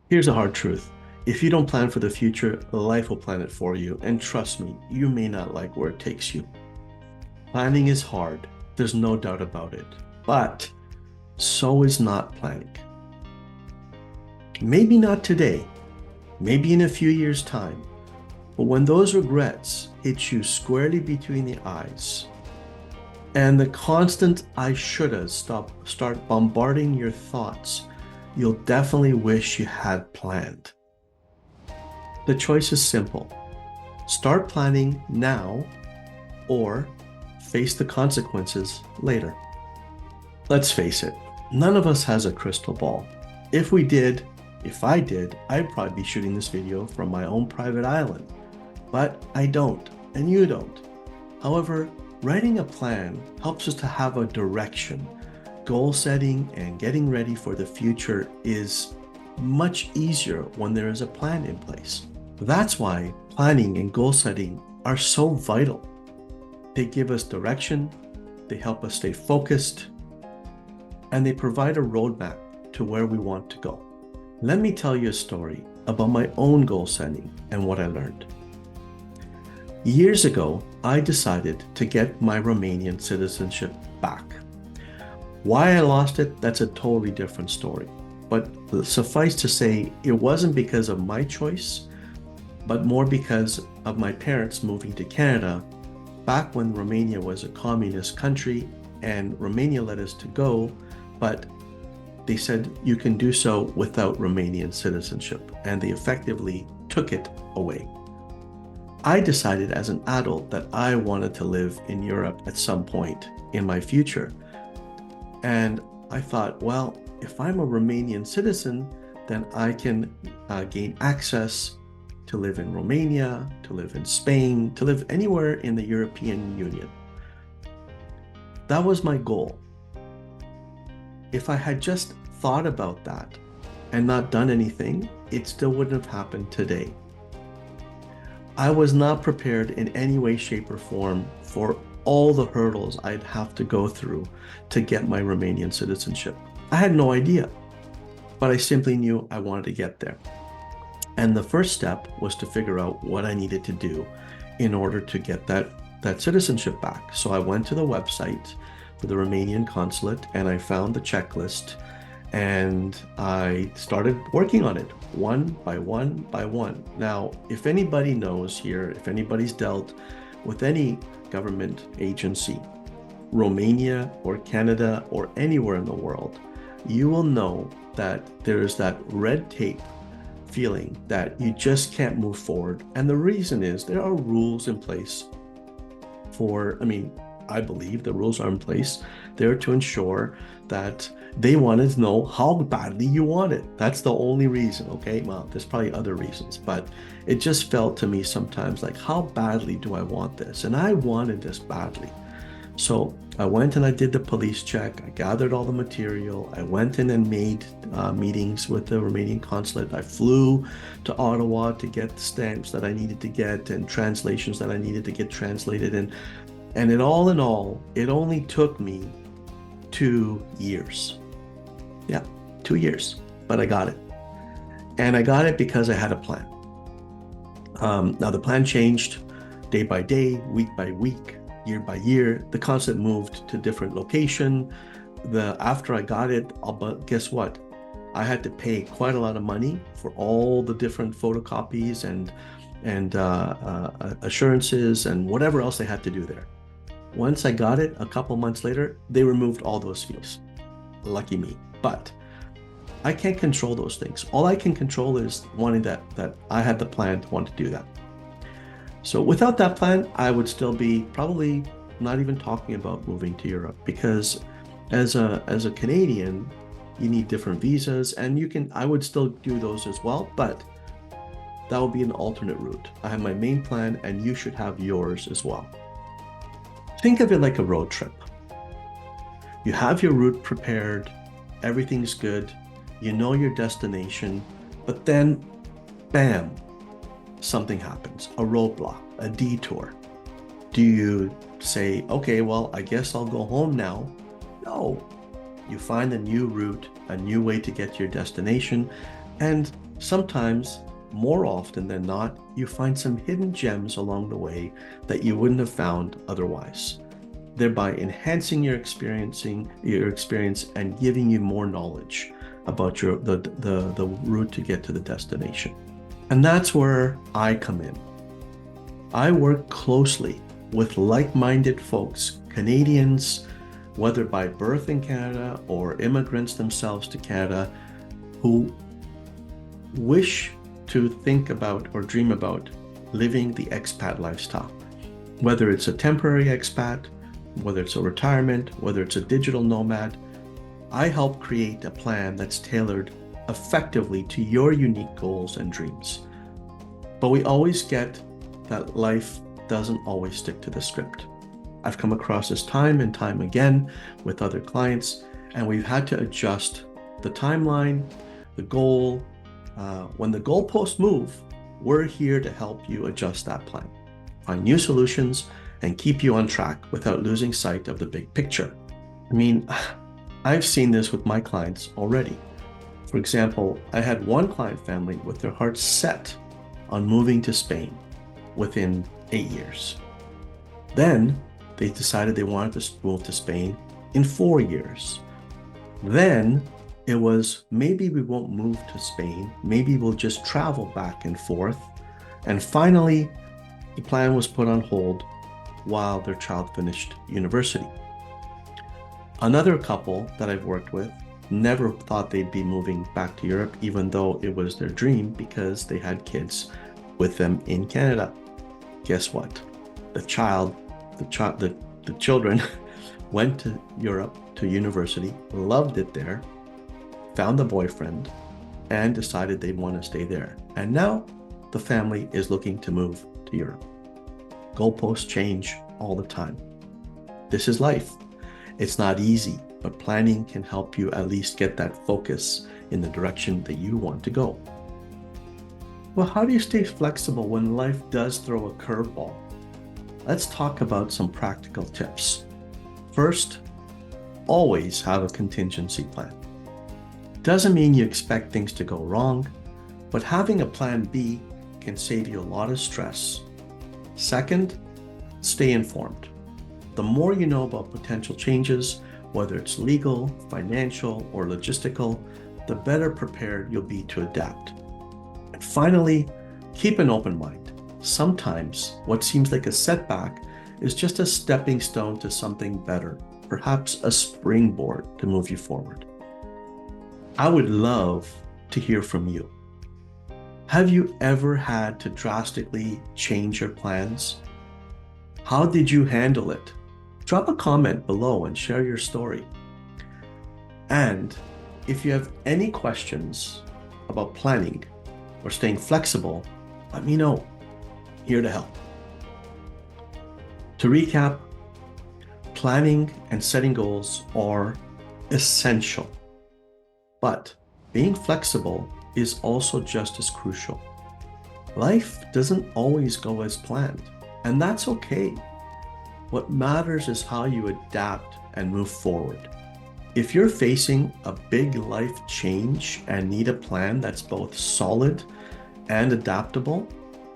Here's a hard truth. If you don't plan for the future, life will plan it for you. And trust me, you may not like where it takes you. Planning is hard. There's no doubt about it. But so is not planning. Maybe not today, maybe in a few years' time. But when those regrets hit you squarely between the eyes, and the constant I shoulda start bombarding your thoughts, you'll definitely wish you had planned. The choice is simple. Start planning now or face the consequences later. Let's face it, none of us has a crystal ball. If we did, if I did, I'd probably be shooting this video from my own private island. But I don't, and you don't. However, writing a plan helps us to have a direction. Goal setting and getting ready for the future is much easier when there is a plan in place. That's why planning and goal setting are so vital. They give us direction, they help us stay focused, and they provide a roadmap to where we want to go. Let me tell you a story about my own goal setting and what I learned. Years ago, I decided to get my Romanian citizenship back. Why I lost it, that's a totally different story. But suffice to say, it wasn't because of my choice, but more because of my parents moving to Canada back when Romania was a communist country, and Romania let us to go, but they said you can do so without Romanian citizenship, and they effectively took it away. I decided as an adult that I wanted to live in Europe at some point in my future. And I thought, well, if I'm a Romanian citizen, then I can gain access to live in Romania, to live in Spain, to live anywhere in the European Union. That was my goal. If I had just thought about that and not done anything, it still wouldn't have happened today. I was not prepared in any way, shape, or form for all the hurdles I'd have to go through to get my Romanian citizenship. I had no idea, but I simply knew I wanted to get there. And the first step was to figure out what I needed to do in order to get that citizenship back. So I went to the website for the Romanian consulate and I found the checklist and I started working on it one by one by one. Now, if anybody knows here, if anybody's dealt with any government agency, Romania or Canada or anywhere in the world, you will know that there is that red tape feeling that you just can't move forward. And the reason is there are rules in place I believe the rules are in place there to ensure that they wanted to know how badly you want it. That's the only reason, okay? Well, there's probably other reasons, but it just felt to me sometimes like, how badly do I want this? And I wanted this badly. So I went and I did the police check. I gathered all the material. I went in and made meetings with the Romanian consulate. I flew to Ottawa to get the stamps that I needed to get and translations that I needed to get translated. And in all, it only took me 2 years. Yeah, 2 years, but I got it. And I got it because I had a plan. Now the plan changed day by day, week by week, year by year. The consulate moved to different location. After I got it, but guess what? I had to pay quite a lot of money for all the different photocopies and assurances and whatever else they had to do there. Once I got it, a couple months later, they removed all those fees. Lucky me. But I can't control those things. All I can control is wanting that I had the plan to want to do that. So without that plan, I would still be probably not even talking about moving to Europe, because as a Canadian, you need different visas, and I would still do those as well, but that would be an alternate route. I have my main plan, and you should have yours as well. Think of it like a road trip. You have your route prepared, everything's good, you know your destination, but then, bam, something happens, a roadblock, a detour. Do you say, okay, well, I guess I'll go home now? No. You find a new route, a new way to get to your destination, and Sometimes, more often than not, you find some hidden gems along the way that you wouldn't have found otherwise, thereby enhancing your experience and giving you more knowledge about the route to get to the destination. And that's where I come in. I work closely with like-minded folks, Canadians, whether by birth in Canada or immigrants themselves to Canada, who wish to think about or dream about living the expat lifestyle. Whether it's a temporary expat, whether it's a retirement, whether it's a digital nomad, I help create a plan that's tailored effectively to your unique goals and dreams. But we always get that life doesn't always stick to the script. I've come across this time and time again with other clients, and we've had to adjust the timeline, the goal. When the goalposts move, we're here to help you adjust that plan, find new solutions, and keep you on track without losing sight of the big picture. I mean, I've seen this with my clients already. For example, I had one client family with their hearts set on moving to Spain within 8 years. Then they decided they wanted to move to Spain in 4 years. Then it was, maybe we won't move to Spain, maybe we'll just travel back and forth. And finally, the plan was put on hold while their child finished university. Another couple that I've worked with never thought they'd be moving back to Europe, even though it was their dream because they had kids with them in Canada. Guess what? The children went to Europe to university, loved it there, found a boyfriend, and decided they want to stay there. And now the family is looking to move to Europe. Goalposts change all the time. This is life. It's not easy, but planning can help you at least get that focus in the direction that you want to go. Well, how do you stay flexible when life does throw a curveball? Let's talk about some practical tips. First, always have a contingency plan. Doesn't mean you expect things to go wrong, but having a plan B can save you a lot of stress. Second, stay informed. The more you know about potential changes, whether it's legal, financial, or logistical, the better prepared you'll be to adapt. And finally, keep an open mind. Sometimes what seems like a setback is just a stepping stone to something better, perhaps a springboard to move you forward. I would love to hear from you. Have you ever had to drastically change your plans? How did you handle it? Drop a comment below and share your story. And if you have any questions about planning or staying flexible, let me know. Here to help. To recap, planning and setting goals are essential, but being flexible is also just as crucial. Life doesn't always go as planned, and that's okay. What matters is how you adapt and move forward. If you're facing a big life change and need a plan that's both solid and adaptable,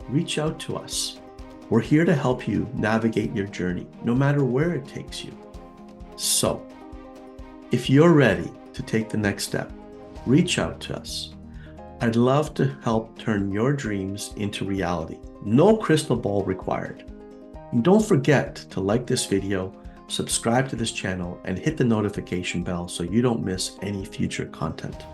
reach out to us. We're here to help you navigate your journey, no matter where it takes you. So, if you're ready to take the next step, reach out to us. I'd love to help turn your dreams into reality. No crystal ball required. And don't forget to like this video, subscribe to this channel, and hit the notification bell so you don't miss any future content.